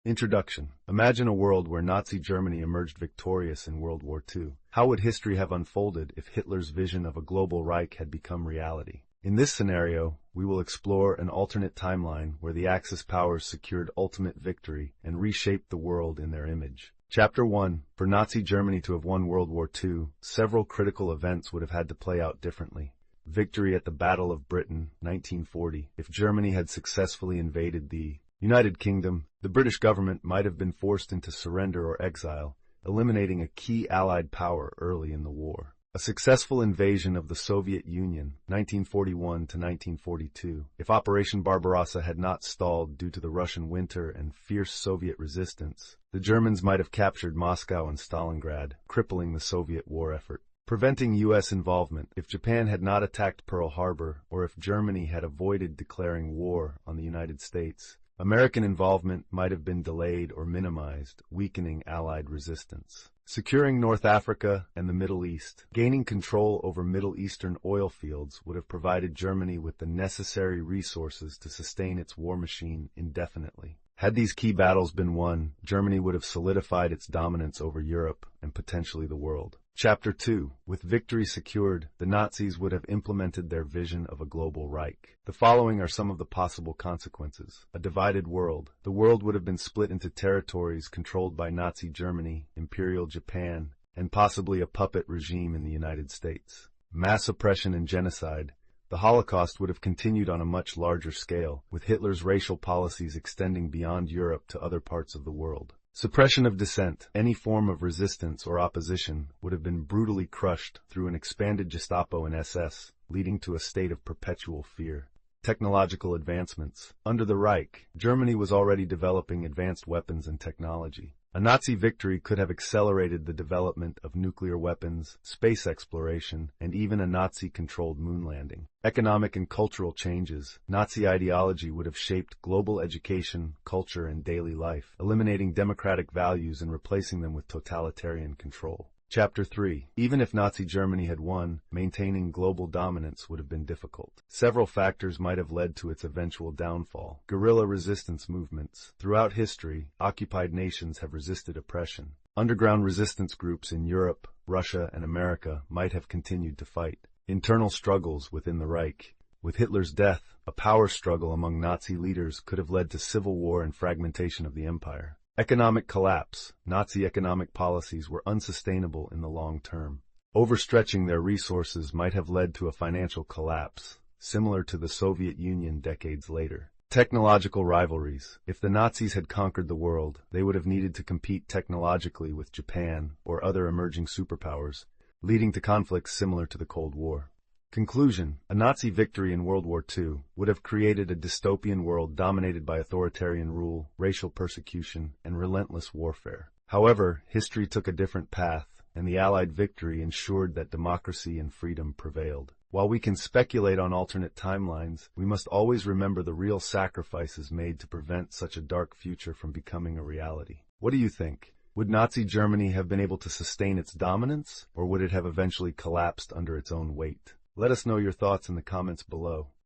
Introduction. Imagine a world where Nazi Germany emerged victorious in World War II. How would history have unfolded if Hitler's vision of a global Reich had become reality? In this scenario, we will explore an alternate timeline where the Axis powers secured ultimate victory and reshaped the world in their image. Chapter 1. For Nazi Germany to have won World War II, several critical events would have had to play out differently. Victory at the Battle of Britain, 1940. If Germany had successfully invaded the United Kingdom, the British government might have been forced into surrender or exile, eliminating a key Allied power early in the war. A successful invasion of the Soviet Union, 1941 to 1942. If Operation Barbarossa had not stalled due to the Russian winter and fierce Soviet resistance, the Germans might have captured Moscow and Stalingrad, crippling the Soviet war effort. Preventing U.S. involvement. If Japan had not attacked Pearl Harbor, or if Germany had avoided declaring war on the United States, American involvement might have been delayed or minimized, weakening Allied resistance. Securing North Africa and the Middle East. Gaining control over Middle Eastern oil fields would have provided Germany with the necessary resources to sustain its war machine indefinitely. Had these key battles been won, Germany would have solidified its dominance over Europe and potentially the world. Chapter 2. With victory secured, the Nazis would have implemented their vision of a global Reich. The following are some of the possible consequences. A divided world. The world would have been split into territories controlled by Nazi Germany, Imperial Japan, and possibly a puppet regime in the United States. Mass oppression and genocide. The Holocaust would have continued on a much larger scale, with Hitler's racial policies extending beyond Europe to other parts of the world. Suppression of dissent. Any form of resistance or opposition would have been brutally crushed through an expanded Gestapo and SS, leading to a state of perpetual fear. Technological advancements. Under the Reich, Germany was already developing advanced weapons and technology. A Nazi victory could have accelerated the development of nuclear weapons, space exploration, and even a Nazi-controlled moon landing. Economic and cultural changes. Nazi ideology would have shaped global education, culture, and daily life, eliminating democratic values and replacing them with totalitarian control. Chapter 3. Even if Nazi Germany had won, maintaining global dominance would have been difficult. Several factors might have led to its eventual downfall. Guerrilla resistance movements. Throughout history, occupied nations have resisted oppression. Underground resistance groups in Europe, Russia, and America might have continued to fight. Internal struggles within the Reich. With Hitler's death, a power struggle among Nazi leaders could have led to civil war and fragmentation of the empire. Economic collapse. Nazi economic policies were unsustainable in the long term. Overstretching their resources might have led to a financial collapse, similar to the Soviet Union decades later. Technological rivalries. If the Nazis had conquered the world, they would have needed to compete technologically with Japan or other emerging superpowers, leading to conflicts similar to the Cold War. Conclusion. A Nazi victory in World War II would have created a dystopian world dominated by authoritarian rule, racial persecution, and relentless warfare. However, history took a different path, and the Allied victory ensured that democracy and freedom prevailed. While we can speculate on alternate timelines, we must always remember the real sacrifices made to prevent such a dark future from becoming a reality. What do you think? Would Nazi Germany have been able to sustain its dominance, or would it have eventually collapsed under its own weight? Let us know your thoughts in the comments below.